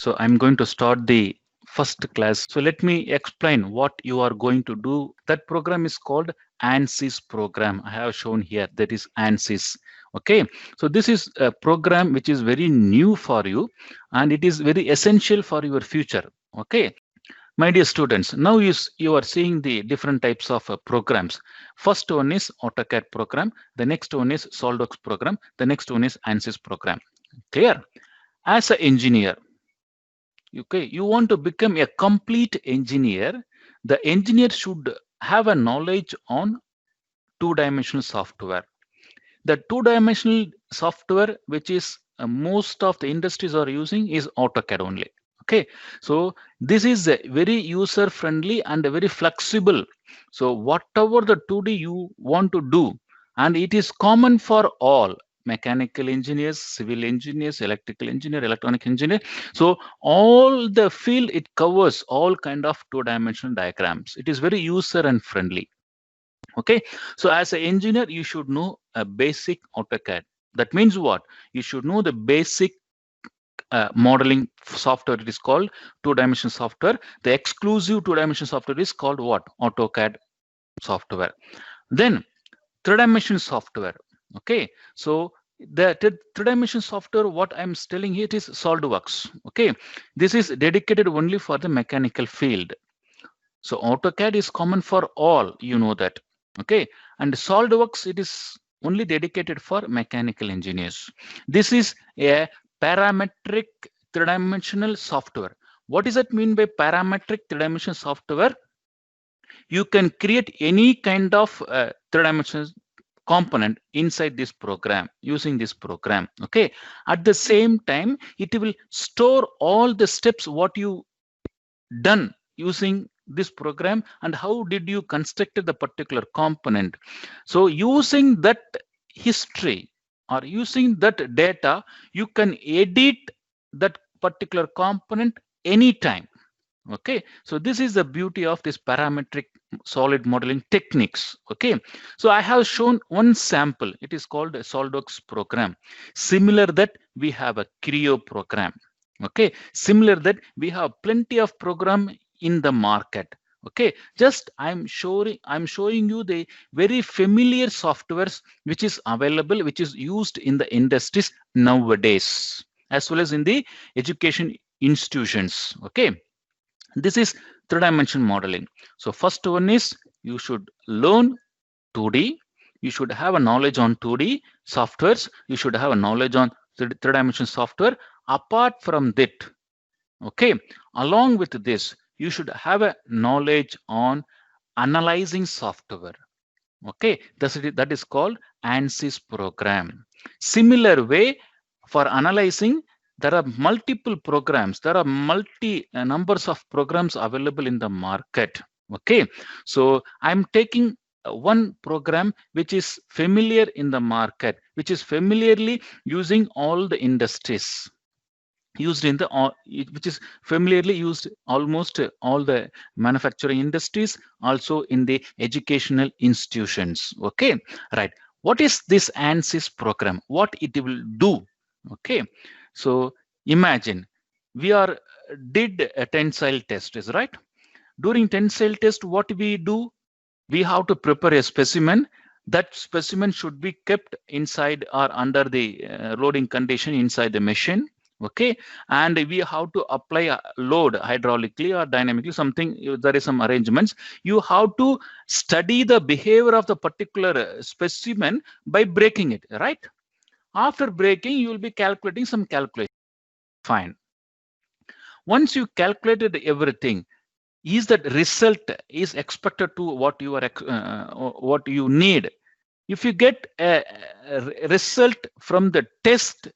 So I'm going to start the first class. So let me explain what you are going to do. That program is called ANSYS program. I have shown here, that is ANSYS. Okay, so this is a program which is very new for you and it is very essential for your future. Okay, my dear students, now you are seeing the different types of programs. First one is AutoCAD program, the next one is SolidWorks program, the next one is ANSYS program. Clear? As an engineer, okay, you want to become a complete engineer, the engineer should have a knowledge on two-dimensional software. The two-dimensional software which is most of the industries are using is AutoCAD only. Okay, so this is very user friendly and very flexible. So whatever the 2D you want to do, and it is common for all mechanical engineers, civil engineers, electrical engineer, electronic engineer. So all the field, it covers all kind of two-dimensional diagrams. It is very user and friendly. Okay, so as an engineer, you should know a basic AutoCAD. That means what? You should know the basic modeling software. It is called two-dimensional software. The exclusive two-dimensional software is called what? AutoCAD software. Then three-dimensional software. Okay, so the three-dimensional software, what I'm telling here, it is SolidWorks. Okay, this is dedicated only for the mechanical field. So AutoCAD is common for all, you know that. Okay, and SolidWorks, it is only dedicated for mechanical engineers. This is a parametric three-dimensional software. What does that mean by parametric three-dimensional software? You can create any kind of three-dimensional component inside this program using this program. Okay, at the same time, it will store all the steps what you done using this program and how did you construct the particular component. So using that history or using that data, you can edit that particular component anytime. Okay, so this is the beauty of this parametric solid modeling techniques. Okay, so I have shown one sample. It is called a SolidWorks program. Similar that we have a Creo program. Okay, similar that we have plenty of program in the market. Okay, just I'm showing you the very familiar softwares which is available, which is used in the industries nowadays, as well as in the education institutions. Okay, this is three-dimensional modeling. So first one is you should learn 2D. You should have a knowledge on 2D softwares. You should have a knowledge on three-dimensional software. Apart from that, okay, along with this, you should have a knowledge on analyzing software. Okay, that is called ANSYS program. Similar way, for analyzing, there are multiple programs. There are numbers of programs available in the market. Okay, so I'm taking one program which is familiar in the market, which is familiarly using all the industries, used in the which is familiarly used almost all the manufacturing industries, also in the educational institutions. Okay, right. What is this ANSYS program? What it will do? Okay, so imagine we are did a tensile test, is right? During tensile test, what we do? We have to prepare a specimen. That specimen should be kept inside or under the loading condition inside the machine. Okay, and we have to apply a load hydraulically or dynamically, something, there is some arrangements. You have to study the behavior of the particular specimen by breaking it, right? After breaking, you will be calculating some calculation. Fine. Once you calculated everything, is that result is expected to what you are what you need? If you get a result from the test,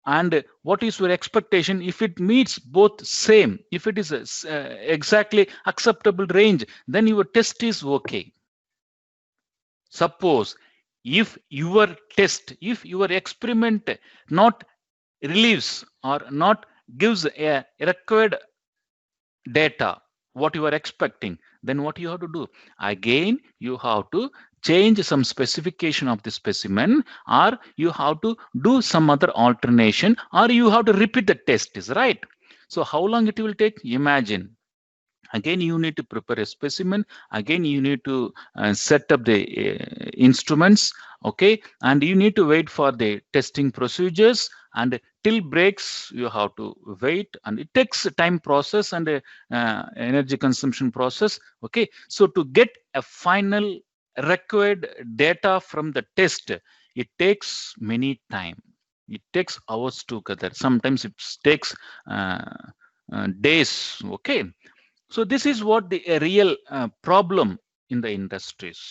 and what is your expectation, if it meets both same, if it is exactly acceptable range, then your test is okay. Suppose if your test, if your experiment not relieves or not gives a required data what you are expecting, then what you have to do? Again, you have to change some specification of the specimen, or you have to do some other alternation, or you have to repeat the test, is right? So how long it will take? Imagine. Again, you need to prepare a specimen. Again, you need to set up the instruments. Okay, and you need to wait for the testing procedures, and till breaks you have to wait, and it takes a time process and a energy consumption process. Okay, so to get a final required data from the test, it takes many time. It takes hours together. Sometimes it takes days. Okay, so this is what the a real problem in the industries.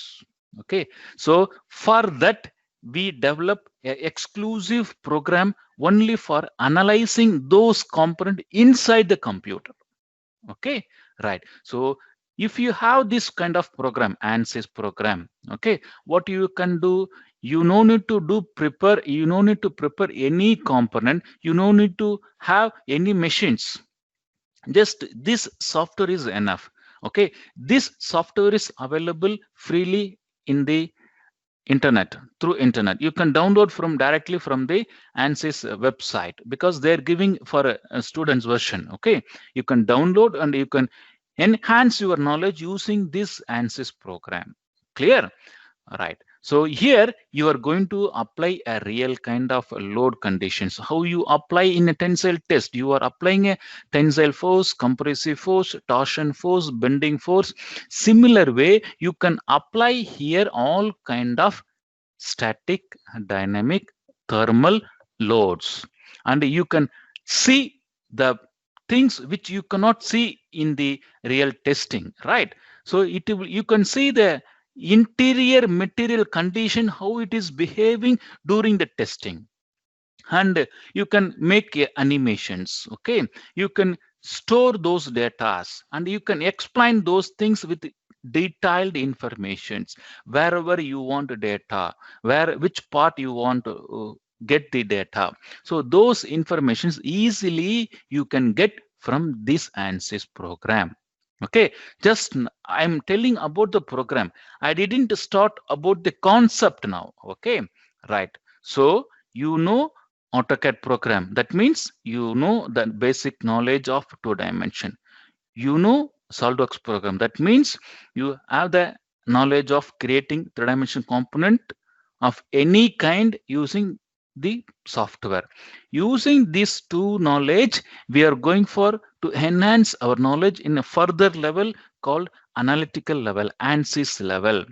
Okay, so for that we develop an exclusive program only for analyzing those components inside the computer. Okay, right. So if you have this kind of program, ANSYS program, okay, what you can do, you no need to do prepare, you no need to prepare any component, you no need to have any machines. Just this software is enough. Okay, this software is available freely in the internet. Through internet you can download from directly from the ANSYS website, because they're giving for a student's version. Okay, you can download and you can enhance your knowledge using this ANSYS program. Clear? Right. So here you are going to apply a real kind of load conditions. How you apply in a tensile test? You are applying a tensile force, compressive force, torsion force, bending force. Similar way, you can apply here all kind of static, dynamic, thermal loads, and you can see the things which you cannot see in the real testing. Right. So you can see the interior material condition, how it is behaving during the testing, and you can make animations. Okay, you can store those data, and you can explain those things with detailed informations wherever you want data, which part you want to get the data. So those informations easily you can get from this ANSYS program. Okay, I'm telling about the program. I didn't start about the concept now. Okay, right. So you know AutoCAD program. That means you know the basic knowledge of two dimension. You know SolidWorks program. That means you have the knowledge of creating three-dimensional component of any kind using the software. Using these two knowledge, we are going for to enhance our knowledge in a further level called analytical level, ANSYS level.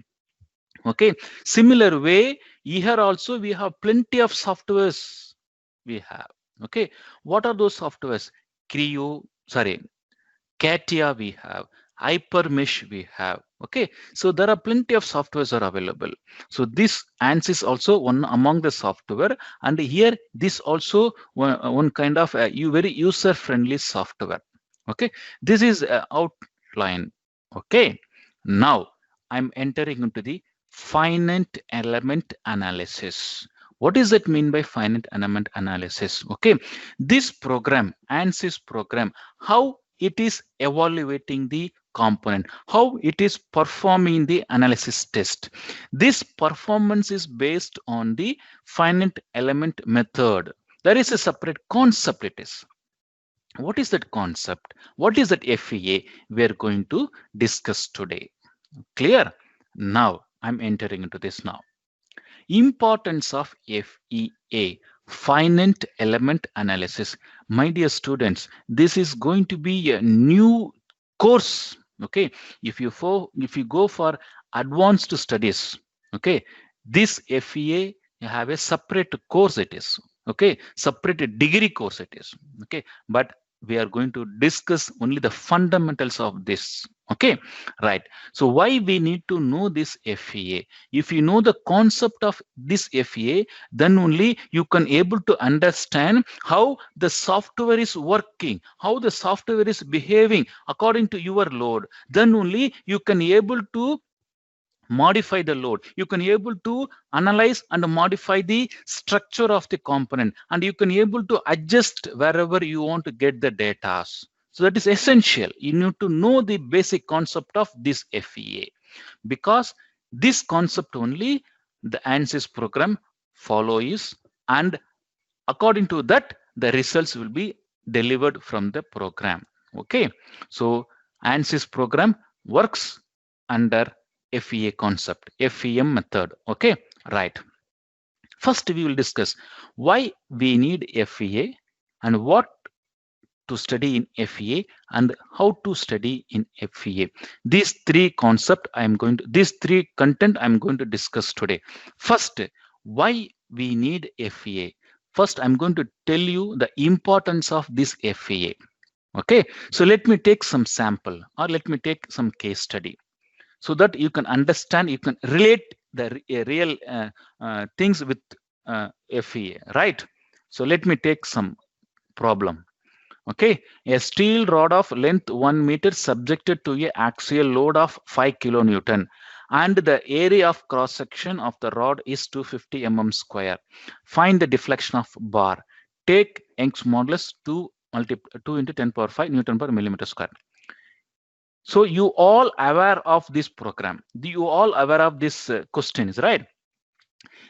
Okay, similar way, here also we have plenty of softwares we have. Okay, what are those softwares? Creo, sorry, CATIA we have, Hypermesh we have. Okay, so there are plenty of softwares are available. So this ANSYS also one among the software, and here this also one kind of very user friendly software. Okay, this is outline. Okay, now I'm entering into the finite element analysis. What does it mean by finite element analysis? Okay, this program, ANSYS program, how it is evaluating the component, how it is performing the analysis test. This performance is based on the finite element method. There is a separate concept it is. What is that concept? What is that FEA we are going to discuss today? Clear? Now I'm entering into this now. Importance of FEA, finite element analysis. My dear students, this is going to be a new course. Okay, if you go for advanced studies, okay, this FEA you have a separate course it is. Okay, separate degree course it is. Okay, but we are going to discuss only the fundamentals of this. Okay, right. So why we need to know this FEA? If you know the concept of this FEA, then only you can able to understand how the software is working, how the software is behaving according to your load. Then only you can able to modify the load. You can able to analyze and modify the structure of the component, and you can able to adjust wherever you want to get the data. So that is essential. You need to know the basic concept of this FEA, because this concept only the ANSYS program follows, and according to that the results will be delivered from the program. Okay, so ANSYS program works under FEA concept, FEM method. Okay, right. First, we will discuss why we need FEA and what to study in FEA and how to study in FEA. These three these three content I'm going to discuss today. First, why we need FEA. First, I'm going to tell you the importance of this FEA. Okay, so let me take some sample or let me take some case study so that you can understand, you can relate the real things with FEA, right? So let me take some problem. Okay, a steel rod of length 1 meter subjected to a axial load of 5 kilonewton and the area of cross section of the rod is 250 mm square. Find the deflection of bar. Take Young's modulus 2 into 10 power 5 Newton per millimeter square. So you all aware of this program. You all aware of this questions, right?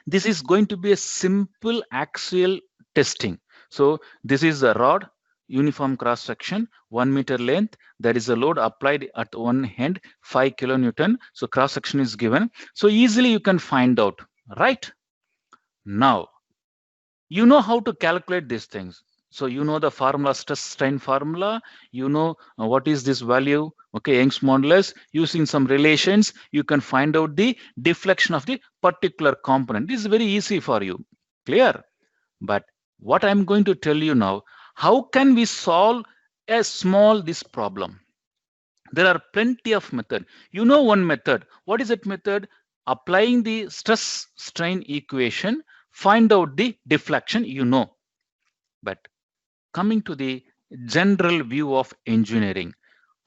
This is going to be a simple axial testing. So this is a rod, uniform cross section, 1 meter length. There is a load applied at one end, 5 kilonewton. So cross section is given. So easily you can find out, right? Now, you know how to calculate these things. So you know the formula, stress strain formula, you know what is this value, okay, Young's modulus. Using some relations, you can find out the deflection of the particular component. This is very easy for you, clear? But what I'm going to tell you now, how can we solve this problem? There are plenty of methods. You know one method. What is that method? Applying the stress strain equation, find out the deflection, you know. But coming to the general view of engineering,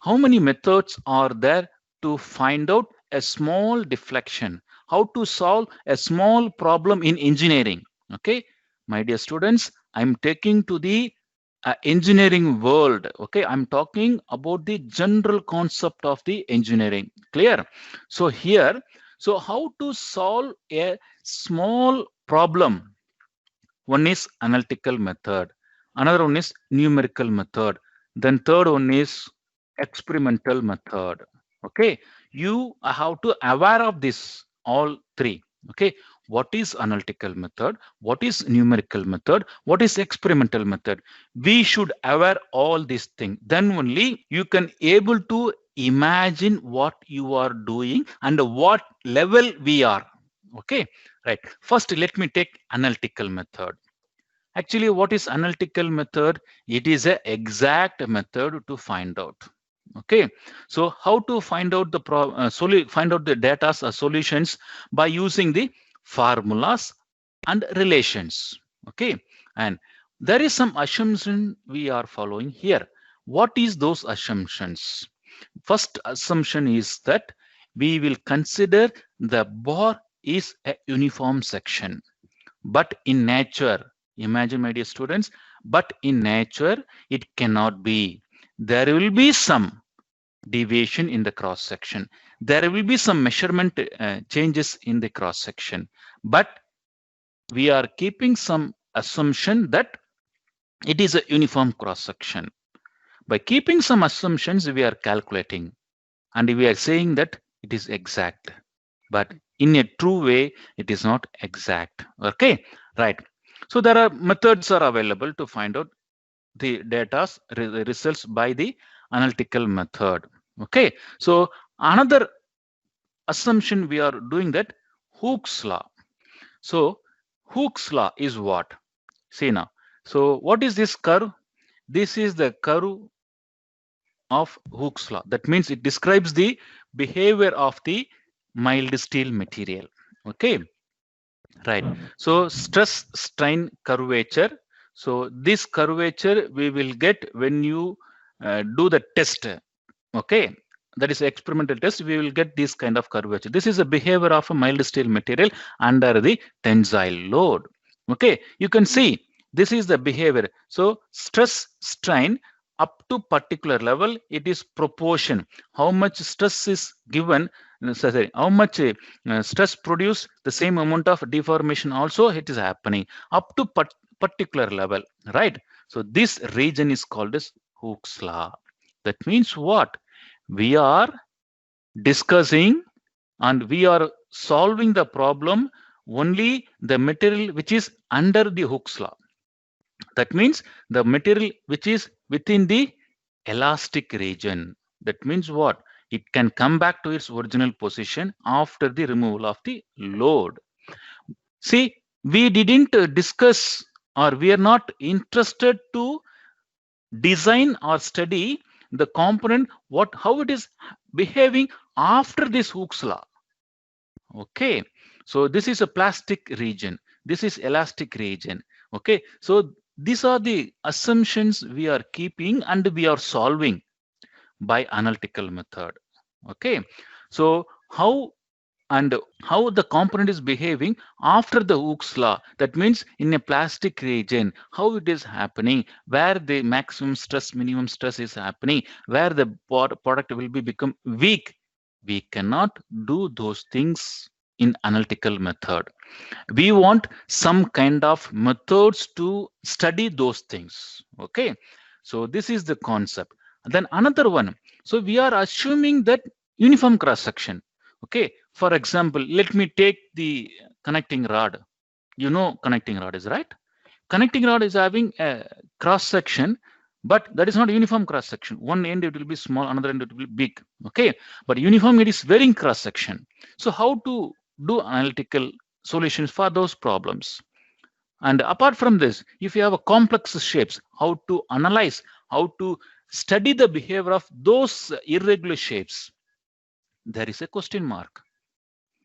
how many methods are there to find out a small deflection? How to solve a small problem in engineering? Okay, my dear students, I'm taking to the engineering world. Okay, I'm talking about the general concept of the engineering. Clear? So here, so how to solve a small problem? One is analytical method, another one is numerical method, then third one is experimental method. Okay, you have to aware of this all three. Okay, what is analytical method, what is numerical method, what is experimental method? We should aware all these things, then only you can able to imagine what you are doing and what level we are. Okay, right. First, let me take analytical method. Actually, what is analytical method? It is an exact method to find out. Okay, so how to find out the find out the data solutions? By using the formulas and relations. Okay, and there is some assumption we are following here. What is those assumptions? First assumption is that we will consider the bar is a uniform section, but in nature, imagine, my dear students, but in nature it cannot be. There will be some deviation in the cross section, there will be some measurement changes in the cross section, but we are keeping some assumption that it is a uniform cross section. By keeping some assumptions, we are calculating and we are saying that it is exact, but in a true way it is not exact. Okay, right. So there are methods are available to find out the data results by the analytical method. Okay, so another assumption we are doing that Hooke's law. So Hooke's law is what? See now. So what is this curve? This is the curve of Hooke's law. That means it describes the behavior of the mild steel material. Okay, right. So stress strain curvature. So this curvature we will get when you do the test. Okay, that is experimental test. We will get this kind of curvature. This is a behavior of a mild steel material under the tensile load. Okay, you can see this is the behavior. So stress strain up to particular level, it is proportion. How much stress is given, sorry, how much stress produced, the same amount of deformation also it is happening. Up to particular level, right? So this region is called as Hooke's law. That means what? We are discussing and we are solving the problem only the material which is under the Hooke's law. That means the material which is within the elastic region. That means what? It can come back to its original position after the removal of the load. See, we didn't discuss, or we are not interested to design or study the component, how it is behaving after this Hooke's law. Okay, so this is a plastic region, this is elastic region. Okay, so these are the assumptions we are keeping and we are solving by analytical method. Okay, so how the component is behaving after the Hooke's law. That means in a plastic region, how it is happening, where the maximum stress, minimum stress is happening, where the product will become weak. We cannot do those things in analytical method. We want some kind of methods to study those things. Okay, so this is the concept. Then another one, so we are assuming that uniform cross section. Okay, for example, let me take the connecting rod. You know, connecting rod is right. Connecting rod is having a cross section, but that is not uniform cross section. One end it will be small, another end it will be big. Okay, but uniform it is varying cross section. So how to do analytical solutions for those problems? And apart from this, if you have a complex shapes, how to analyze, how to study the behavior of those irregular shapes? There is a question mark.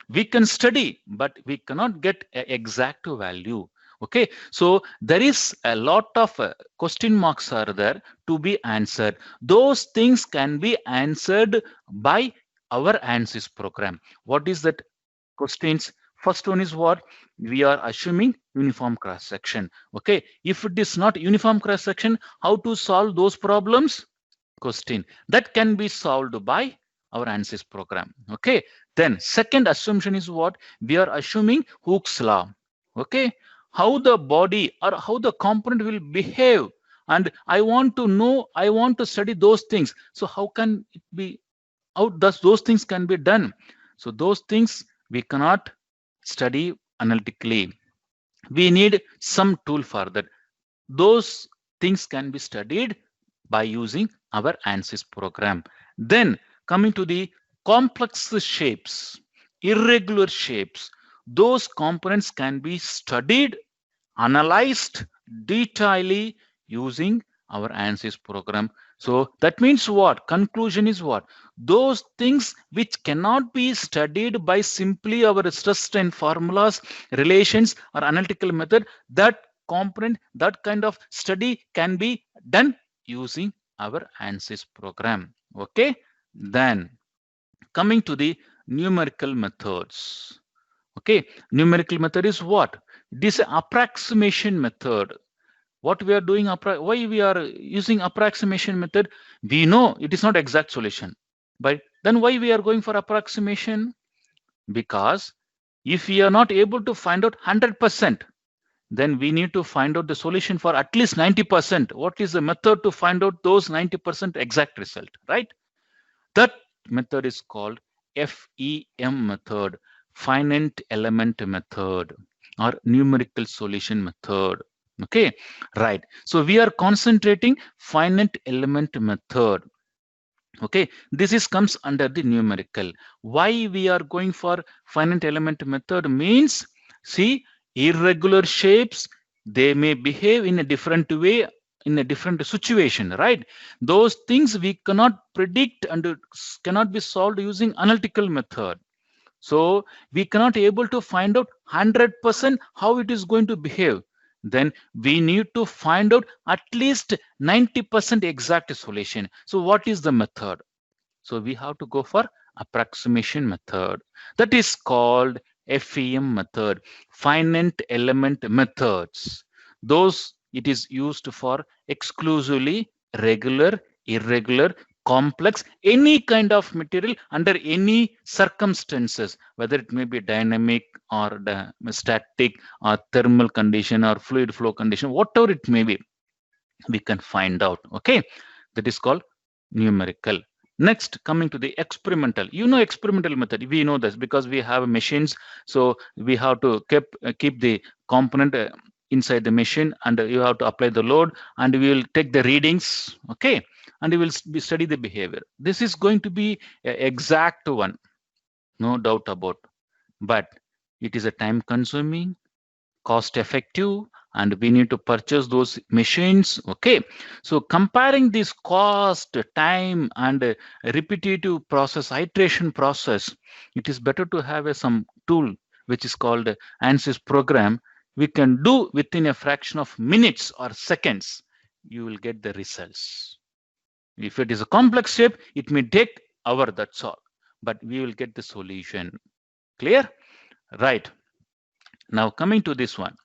We can study, but we cannot get an exact value. Okay, so there is a lot of question marks are there to be answered. Those things can be answered by our ANSYS program. What is that questions? First one is what? We are assuming uniform cross section. Okay, if it is not uniform cross section, how to solve those problems? Question that can be solved by our ANSYS program. Okay, then second assumption is what? We are assuming Hooke's law. Okay, how the body or how the component will behave, and I want to know, I want to study those things. So how can it be, how does those things can be done? So those things we cannot study analytically. We need some tool for that. Those things can be studied by using our ANSYS program. Then coming to the complex shapes, irregular shapes, those components can be studied, analyzed detailedly using our ANSYS program. So that means what? Conclusion is what? Those things which cannot be studied by simply our stress strain formulas, relations, or analytical method, that component, that kind of study can be done using our ANSYS program. Okay, then coming to the numerical methods. Okay, numerical method is what? It is an approximation method. What we are doing, why we are using approximation method? We know it is not exact solution, but then why we are going for approximation? Because if we are not able to find out 100%, then we need to find out the solution for at least 90%. What is the method to find out those 90% exact result, right? That method is called FEM method, finite element method, or numerical solution method. Okay, right. So we are concentrating finite element method. Okay, this is comes under the numerical. Why we are going for finite element method means, see, irregular shapes, they may behave in a different way in a different situation, right? Those things we cannot predict and cannot be solved using analytical method. So we cannot able to find out 100% how it is going to behave. Then we need to find out at least 90% exact solution. So what is the method? So we have to go for approximation method. That is called FEM method, finite element methods. Those it is used for exclusively regular, irregular, complex, any kind of material under any circumstances, whether it may be dynamic or static or thermal condition or fluid flow condition, whatever it may be, we can find out. Okay, that is called numerical. Next, coming to the experimental. You know, experimental method, we know this because we have machines, so we have to keep the component inside the machine, and you have to apply the load, and we will take the readings. Okay, and we will study the behavior. This is going to be an exact one, no doubt about, but it is a time consuming, cost effective, and we need to purchase those machines. Okay, so comparing this cost, time, and repetitive process, iteration process, it is better to have some tool which is called ANSYS program. We can do within a fraction of minutes or seconds, you will get the results. If it is a complex step, it may take hour, that's all, but we will get the solution. Clear? Right. Now coming to this one.